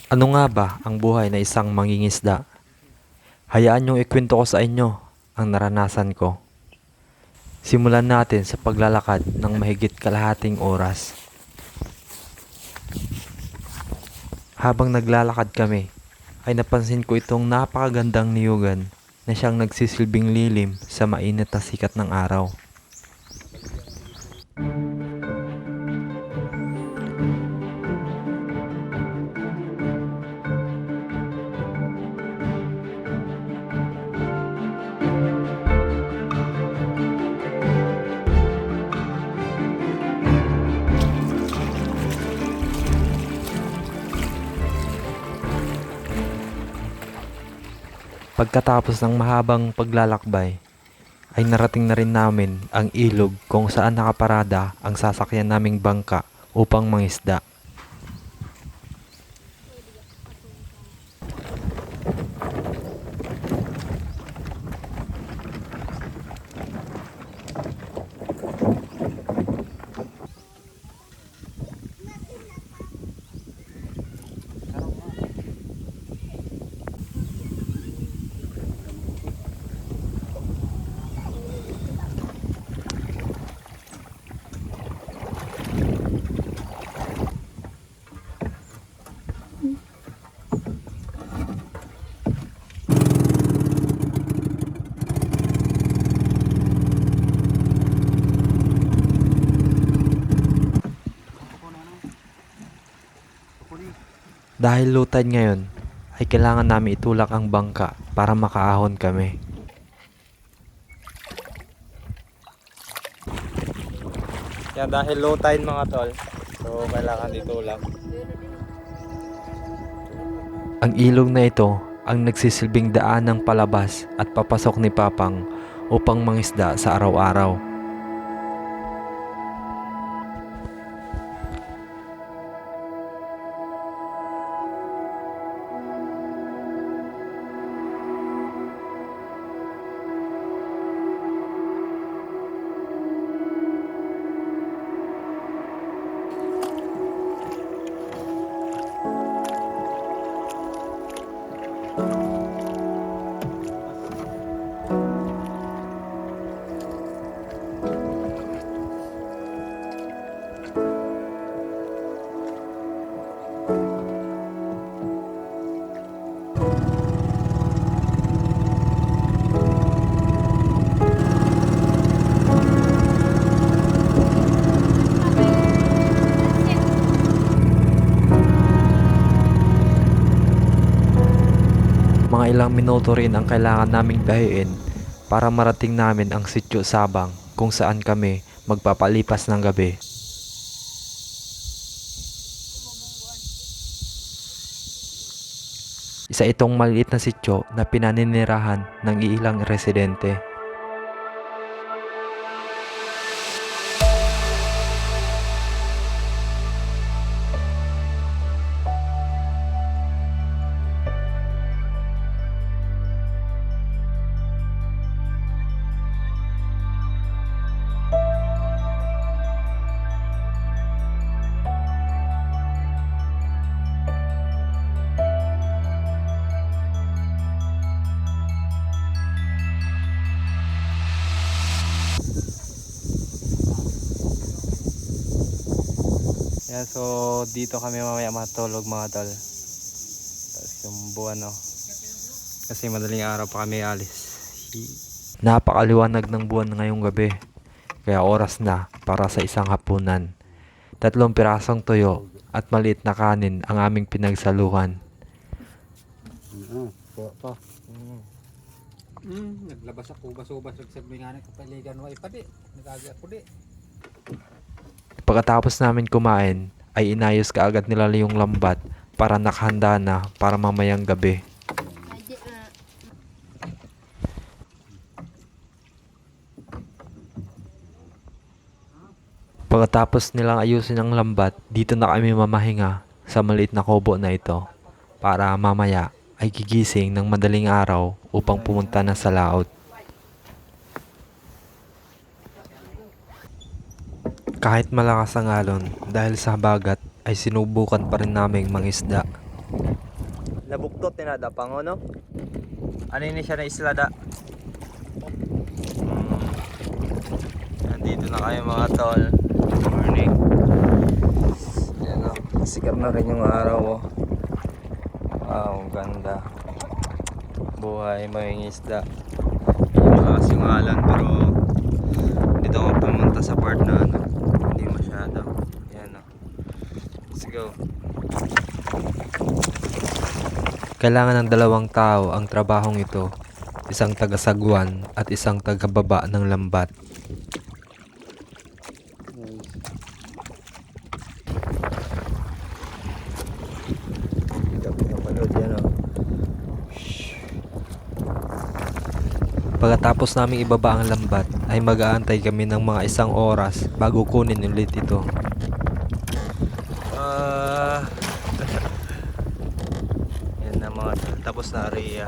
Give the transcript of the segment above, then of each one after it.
Ano nga ba ang buhay na isang mangingisda? Hayaan niyong ikwento ko sa inyo ang naranasan ko. Simulan natin sa paglalakad ng mahigit kalahating oras. Habang naglalakad kami, ay napansin ko itong napakagandang niyugan na siyang nagsisilbing lilim sa mainit na sikat ng araw. Pagkatapos ng mahabang paglalakbay, ay narating na rin namin ang ilog kung saan nakaparada ang sasakyan naming bangka upang mangisda. Dahil low tide ngayon, ay kailangan namin itulak ang bangka para makaahon kami. Yan dahil low tide mga tol. So kailangan itulak. Ang ilog na ito ang nagsisilbing daan ng palabas at papasok ni Papang upang mangisda sa araw-araw. Mga ilang minuto rin ang kailangan naming dahiin para marating namin ang Sitio Sabang kung saan kami magpapalipas ng gabi. Isa itong maliit na sitio na pinaninirahan ng ilang residente. Yan so dito kami mamaya matulog mga tol. Tapos yung buwan no. Kasi madaling araw pa kami alis. Napakaliwanag ng buwan ngayong gabi, kaya oras na para sa isang hapunan. 3 pirasong tuyo at maliit na kanin ang aming pinagsaluhan. Pa. Naglabas ako basubas sa binganan kapaligan wa ipadi. Nagagi ako di. Pagkatapos namin kumain, ay inayos kaagad nila yung lambat para nakahanda na para mamayang gabi. Pagkatapos nilang ayusin ang lambat, dito na kami mamahinga sa maliit na kubo na ito para mamaya ay gigising ng madaling araw upang pumunta na sa laot. Kahit malakas ang alon dahil sa habagat ay sinubukan pa rin naming mangisda. Nabuktot ni nada pango no? Ano ini siya na isla da? Nandito na kayo mga tol. Good morning. Yan o. Sigar na rin yung araw o. Wow, ganda. Buhay, may isda. Yung malakas yung alon pero dito ako pumunta sa part na ano. Hindi masyado. Yan o. Let's go. Kailangan ng dalawang tao ang trabahong ito, isang taga-sagwan at isang taga-baba ng lambat. Pagkatapos naming ibaba ang lambat ay mag-aantay kami ng mga 1 oras bago kunin ulit ito. Yan na mga tol. Tapos na area.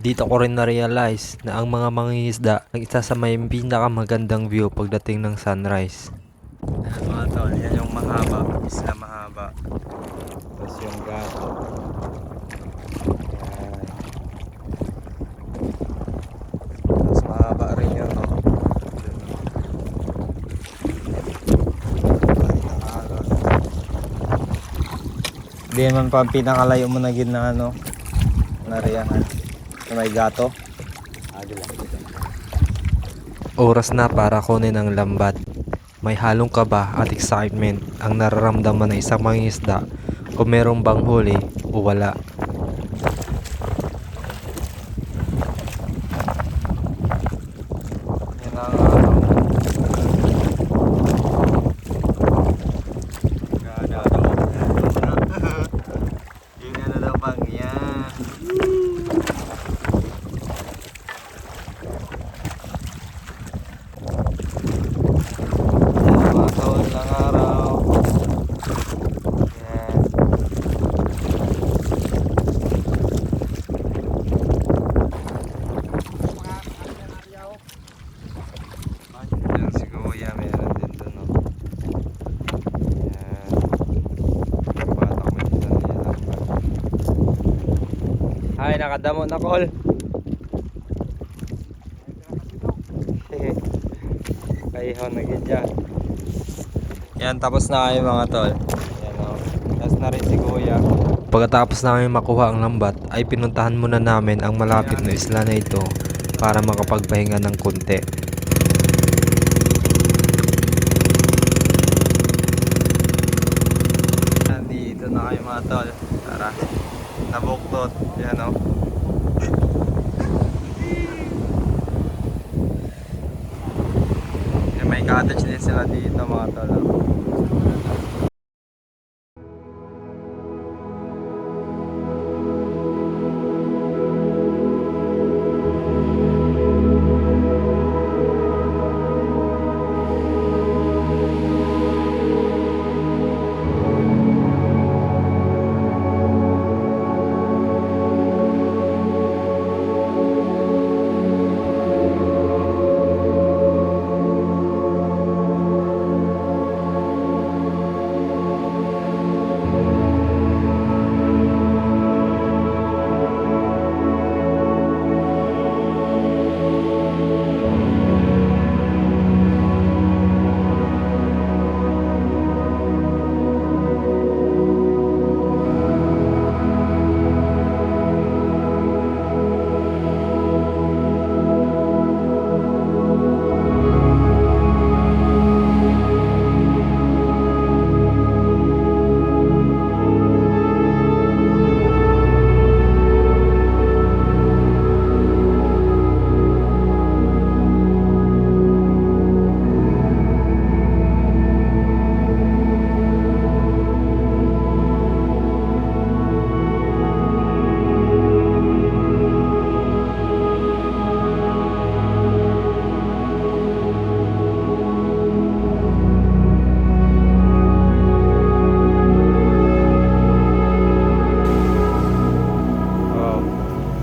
Dito ko rin na-realize na ang mga mangingisda ang isa sa may pinakamagandang view pagdating ng sunrise. Yan mga tol. Yan yung mahaba. Isla mahaba. Tapos yung gato. Yan. Tapos mahaba rin yun. No? Hindi naman pa pinakalayo mo na gid na ano. Nariyahan. Na may gato. Oras na para kunin ang lambat. May halong kaba at excitement ang nararamdaman ng isang mangingisda kung merong bang huli o wala. Yan ang araw. Gada daw. Yun na daw pang yan. Mga taon lang araw. Yan. Yan si Kuya, meron din doon, no? Yan. Patak mo dito na yan. Ay, nakadamo na, Col. Kayihon na gidya. Yan, tapos na kayo mga tol. Yan, o. Tapos na rin si Kuya. Pagkatapos namin makuha ang lambat ay pinuntahan muna namin ang malapit na isla na ito para makapagpahinga ng konti. Nandito na kayo mga tol. Tara. Nabuktot. Yan, o. Yan, may cottage din sila dito mga tol. O.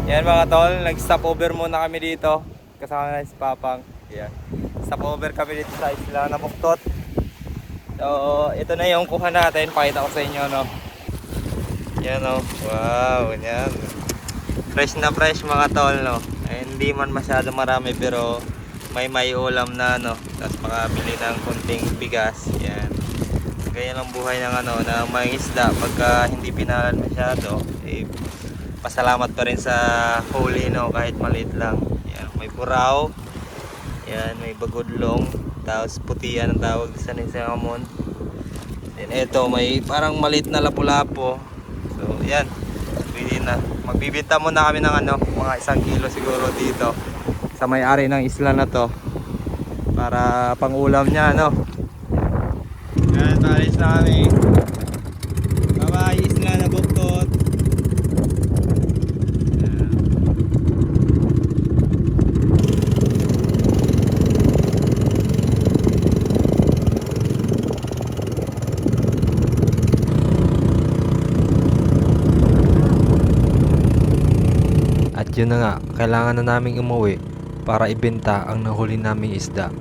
Yan mga tol, nag-stop over muna kami dito. Kasama na si Papang. Yan. Stop over kami dito sa isla na Buktot. So, ito na yung kuha natin. Pakita ko sa inyo, no. Yan, no. Wow, yan. Fresh na fresh mga tol, no. Eh, hindi man masyado marami pero may ulam na, no. Tapos makabili ng kunting bigas. Yan. Ganyan ang buhay ng ano, ng mga isda. Pagka hindi pinalan masyado, eh, pasalamat pa rin sa huli, no. Kahit maliit lang. Yan. May buraw. Yan, may bagudlong. Tapos putian ang tawag sa Nisamon. Then ito, may parang maliit na lapu-lapo. So, yan. Pwede na. Magbibenta muna kami ng ano, mga 1 kilo siguro dito. Sa may-ari ng isla na to. Para pang ulam niya, no? Yan, talis na kami. Bye-bye, isla na buktot. At yun na nga, kailangan na naming umuwi para ibenta ang nahuli naming isda.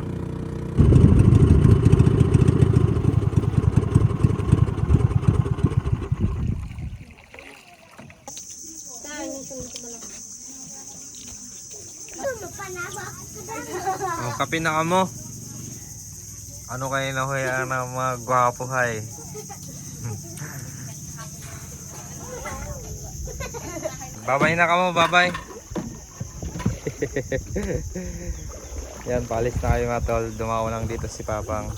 Oh, kape na ka mo. Ano kayo na huya ng mga gwapo hay? Babay na ka mo, babay. Yan, paalis na kayo mga tol. Dumawa lang dito si Papang.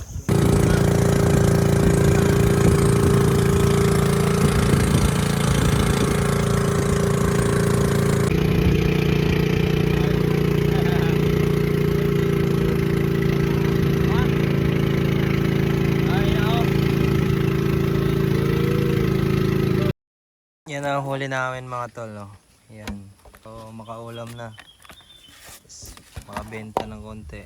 Yan ang huli namin mga tol, no? Yan. So, makaulam na. Tapos, makabenta ng konti.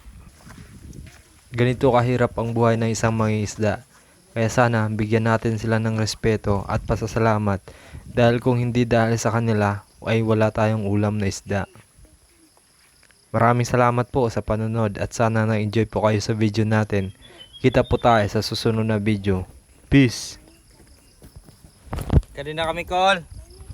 Ganito kahirap ang buhay ng isang mangingisda. Kaya sana bigyan natin sila ng respeto at pasasalamat dahil kung hindi dahil sa kanila ay wala tayong ulam na isda. Maraming salamat po sa panonood at sana na-enjoy po kayo sa video natin. Kita po tayo sa susunod na video. Peace! Kanina kami call.